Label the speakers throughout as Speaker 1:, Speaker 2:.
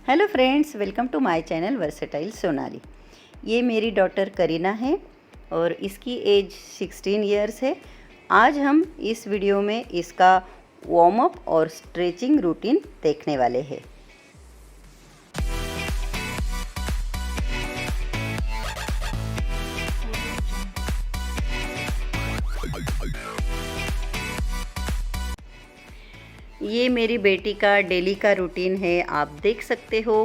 Speaker 1: Hello friends, welcome to my channel versatile Sonali. ये मेरी daughter Kareena है और इसकी एज 16 इयर्स है। आज हम इस वीडियो में इसका वार्म अप और स्ट्रेचिंग रूटीन देखने वाले हैं। ये मेरी बेटी का डेली का रूटीन है। आप देख सकते हो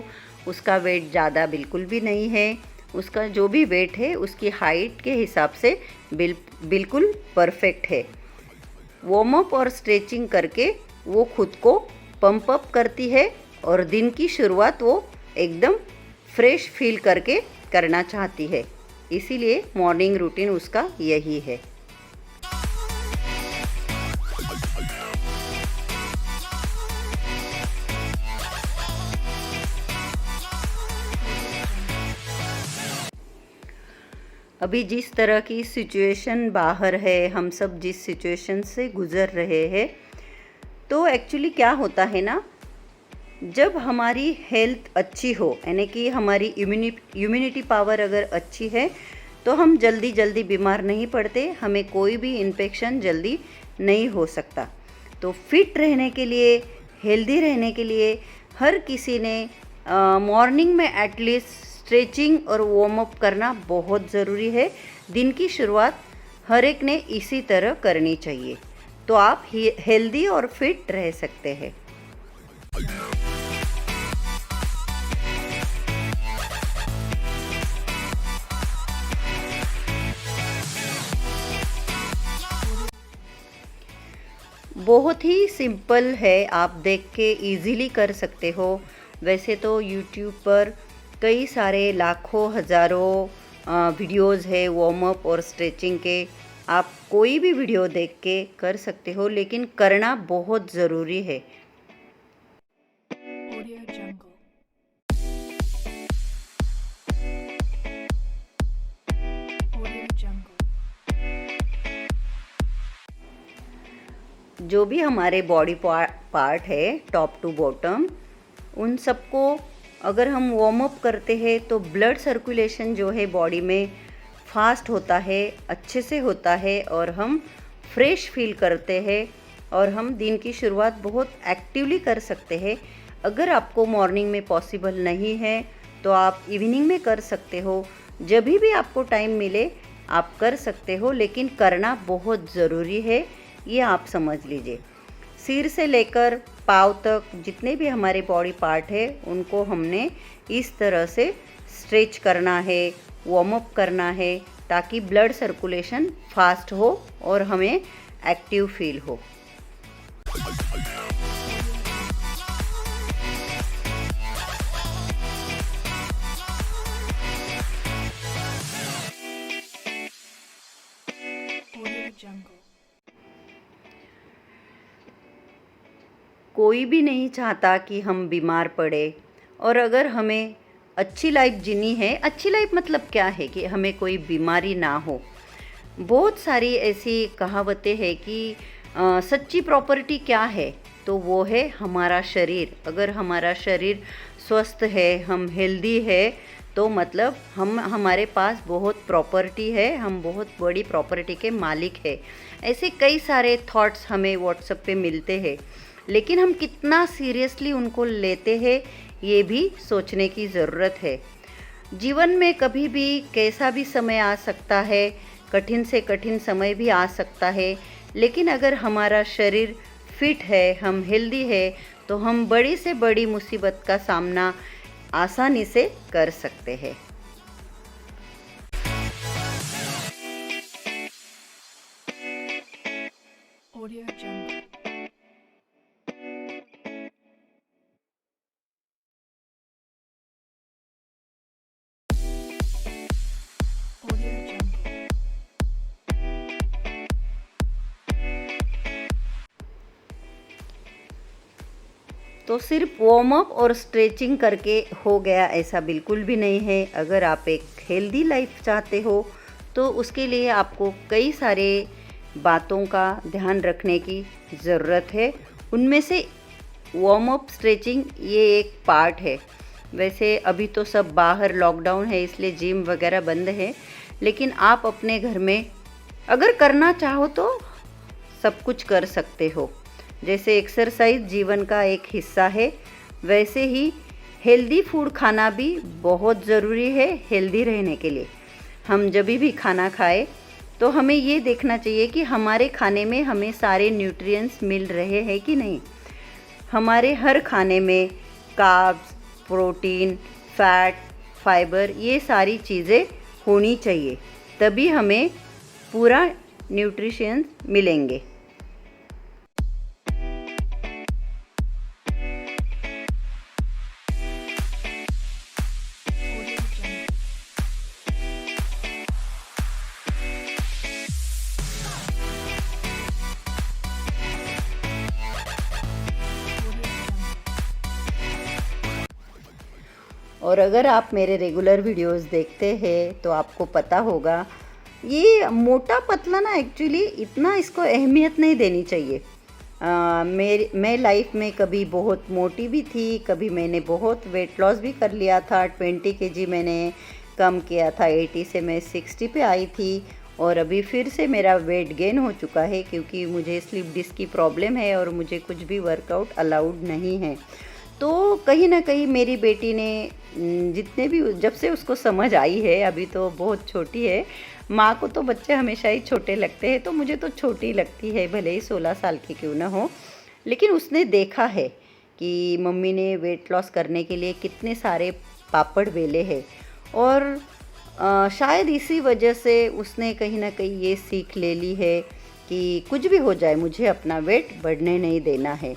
Speaker 1: उसका वेट ज़्यादा बिल्कुल भी नहीं है। उसका जो भी वेट है उसकी हाइट के हिसाब से बिल्कुल परफेक्ट है। वार्म अप और स्ट्रेचिंग करके वो खुद को पंप अप करती है और दिन की शुरुआत वो एकदम फ्रेश फील करके करना चाहती है। इसीलिए मॉर्निंग रूटीन उसका यही है। अभी जिस तरह की सिचुएशन बाहर है, हम सब जिस सिचुएशन से गुज़र रहे हैं, तो एक्चुअली क्या होता है ना, जब हमारी हेल्थ अच्छी हो, यानी कि हमारी इम्यूनिटी पावर अगर अच्छी है, तो हम जल्दी जल्दी बीमार नहीं पड़ते, हमें कोई भी इन्फेक्शन जल्दी नहीं हो सकता। तो फिट रहने के लिए, हेल्दी रहने के लिए हर किसी ने मॉर्निंग में एटलीस्ट स्ट्रेचिंग और वार्म अप करना बहुत ज़रूरी है। दिन की शुरुआत हर एक ने इसी तरह करनी चाहिए, तो आप हेल्दी और फिट रह सकते हैं। बहुत ही सिंपल है, आप देख के इजीली कर सकते हो। वैसे तो यूट्यूब पर कई सारे लाखों हज़ारों वीडियोज़ है वार्म अप और स्ट्रेचिंग के। आप कोई भी वीडियो देख के कर सकते हो, लेकिन करना बहुत ज़रूरी है। जो भी हमारे बॉडी पार्ट है टॉप टू बॉटम, उन सबको अगर हम वार्म अप करते हैं तो ब्लड सर्कुलेशन जो है बॉडी में फास्ट होता है, अच्छे से होता है और हम फ्रेश फील करते हैं और हम दिन की शुरुआत बहुत एक्टिवली कर सकते हैं। अगर आपको मॉर्निंग में पॉसिबल नहीं है तो आप इवनिंग में कर सकते हो। जब भी आपको टाइम मिले आप कर सकते हो, लेकिन करना बहुत ज़रूरी है, ये आप समझ लीजिए। सिर से लेकर पाँव तक जितने भी हमारे बॉडी पार्ट है उनको हमने इस तरह से स्ट्रेच करना है, वार्म अप करना है, ताकि ब्लड सर्कुलेशन फास्ट हो और हमें एक्टिव फील हो। कोई भी नहीं चाहता कि हम बीमार पड़े, और अगर हमें अच्छी लाइफ जीनी है, अच्छी लाइफ मतलब क्या है कि हमें कोई बीमारी ना हो। बहुत सारी ऐसी कहावतें हैं कि सच्ची प्रॉपर्टी क्या है, तो वो है हमारा शरीर। अगर हमारा शरीर स्वस्थ है, हम हेल्दी है, तो मतलब हमारे पास बहुत प्रॉपर्टी है, हम बहुत बड़ी प्रॉपर्टी के मालिक है। ऐसे कई सारे थॉट्स हमें व्हाट्सएप पे मिलते हैं, लेकिन हम कितना सीरियसली उनको लेते हैं ये भी सोचने की ज़रूरत है। जीवन में कभी भी कैसा भी समय आ सकता है, कठिन से कठिन समय भी आ सकता है, लेकिन अगर हमारा शरीर फिट है, हम हेल्दी है, तो हम बड़ी से बड़ी मुसीबत का सामना आसानी से कर सकते हैं। तो सिर्फ वार्म अप और स्ट्रेचिंग करके हो गया, ऐसा बिल्कुल भी नहीं है। अगर आप एक हेल्दी लाइफ चाहते हो तो उसके लिए आपको कई सारे बातों का ध्यान रखने की ज़रूरत है। उनमें से वार्म अप स्ट्रेचिंग ये एक पार्ट है। वैसे अभी तो सब बाहर लॉकडाउन है इसलिए जिम वगैरह बंद है, लेकिन आप अपने घर में अगर करना चाहो तो सब कुछ कर सकते हो। जैसे एक्सरसाइज जीवन का एक हिस्सा है, वैसे ही हेल्दी फूड खाना भी बहुत ज़रूरी है हेल्दी रहने के लिए। हम जब भी खाना खाएं तो हमें ये देखना चाहिए कि हमारे खाने में हमें सारे न्यूट्रिएंट्स मिल रहे हैं कि नहीं। हमारे हर खाने में कार्ब्स, प्रोटीन, फैट, फाइबर ये सारी चीज़ें होनी चाहिए, तभी हमें पूरा न्यूट्रिशंस मिलेंगे। और अगर आप मेरे रेगुलर वीडियोस देखते हैं तो आपको पता होगा, ये मोटा पतला ना एक्चुअली इतना इसको अहमियत नहीं देनी चाहिए। मैं लाइफ में कभी बहुत मोटी भी थी, कभी मैंने बहुत वेट लॉस भी कर लिया था। 20 kg मैंने कम किया था, 80 से मैं 60 पे आई थी। और अभी फिर से मेरा वेट गेन हो चुका है क्योंकि मुझे स्लिप डिस्क की प्रॉब्लम है और मुझे कुछ भी वर्कआउट अलाउड नहीं है। तो कहीं ना कहीं मेरी बेटी ने जितने भी, जब से उसको समझ आई है, अभी तो बहुत छोटी है, माँ को तो बच्चे हमेशा ही छोटे लगते हैं, तो मुझे तो छोटी लगती है भले ही 16 साल की क्यों ना हो। लेकिन उसने देखा है कि मम्मी ने वेट लॉस करने के लिए कितने सारे पापड़ बेले हैं, और शायद इसी वजह से उसने कहीं ना कहीं ये सीख ले ली है कि कुछ भी हो जाए मुझे अपना वेट बढ़ने नहीं देना है।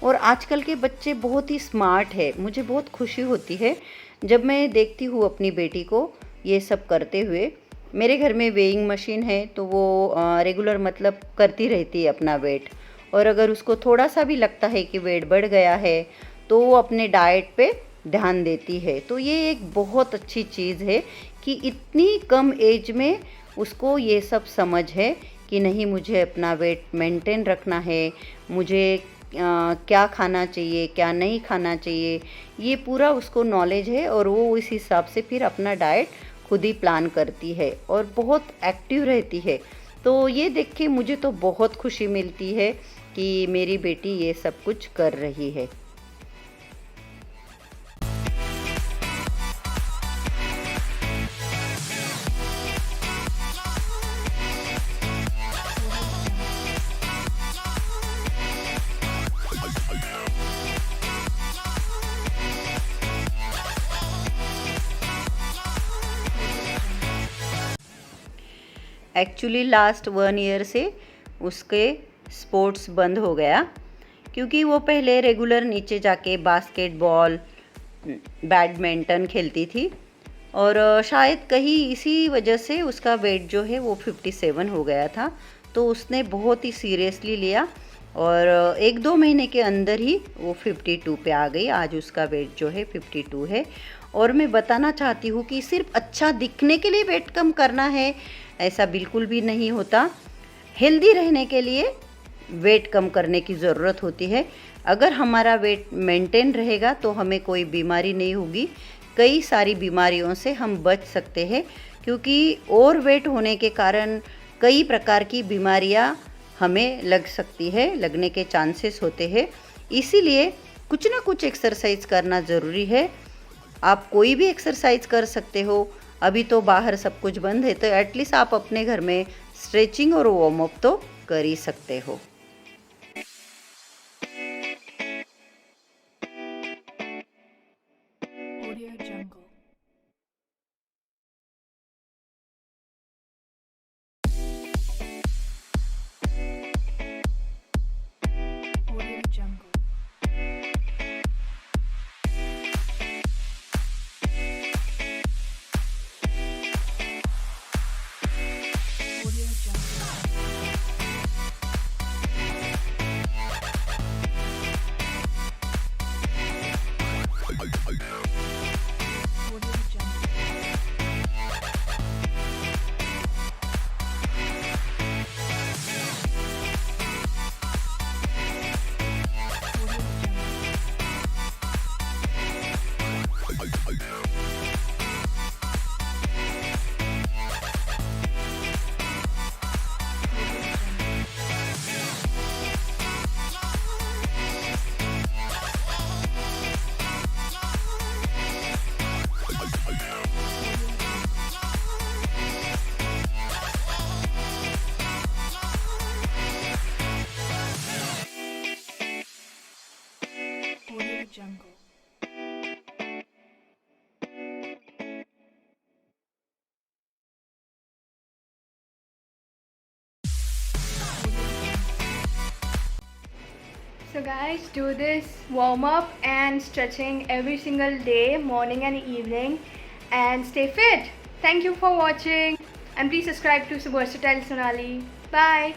Speaker 1: और आजकल के बच्चे बहुत ही स्मार्ट है, मुझे बहुत खुशी होती है जब मैं देखती हूँ अपनी बेटी को ये सब करते हुए। मेरे घर में वेइंग मशीन है तो वो रेगुलर मतलब करती रहती है अपना वेट, और अगर उसको थोड़ा सा भी लगता है कि वेट बढ़ गया है तो वो अपने डाइट पे ध्यान देती है। तो ये एक बहुत अच्छी चीज़ है कि इतनी कम एज में उसको ये सब समझ है कि नहीं, मुझे अपना वेट मेंटेन रखना है, मुझे क्या खाना चाहिए क्या नहीं खाना चाहिए, ये पूरा उसको नॉलेज है। और वो इस हिसाब से फिर अपना डाइट खुद ही प्लान करती है और बहुत एक्टिव रहती है। तो ये देख के मुझे तो बहुत खुशी मिलती है कि मेरी बेटी ये सब कुछ कर रही है। एक्चुअली लास्ट 1 ईयर से उसके स्पोर्ट्स बंद हो गया, क्योंकि वो पहले रेगुलर नीचे जाके बास्केटबॉल, बैडमिंटन खेलती थी, और शायद कहीं इसी वजह से उसका वेट जो है वो 57 हो गया था। तो उसने बहुत ही सीरियसली लिया और 1-2 महीने के अंदर ही वो 52 पे आ गई। आज उसका वेट जो है 52 है। और मैं बताना चाहती हूँ कि सिर्फ अच्छा दिखने के लिए वेट कम करना है ऐसा बिल्कुल भी नहीं होता। हेल्दी रहने के लिए वेट कम करने की ज़रूरत होती है। अगर हमारा वेट मेंटेन रहेगा तो हमें कोई बीमारी नहीं होगी, कई सारी बीमारियों से हम बच सकते हैं, क्योंकि ओवर वेट होने के कारण कई प्रकार की बीमारियां हमें लग सकती है, लगने के चांसेस होते हैं। इसीलिए कुछ ना कुछ एक्सरसाइज करना ज़रूरी है। आप कोई भी एक्सरसाइज कर सकते हो। अभी तो बाहर सब कुछ बंद है, तो एटलीस्ट आप अपने घर में स्ट्रेचिंग और वार्म अप तो कर ही सकते हो।
Speaker 2: Audio Jungle. Audio Jungle. Audio Jungle.
Speaker 3: Guys, do this warm up and stretching every single day, morning and evening, and stay fit. Thank you for watching, and please subscribe to Versatile Sonali. Bye.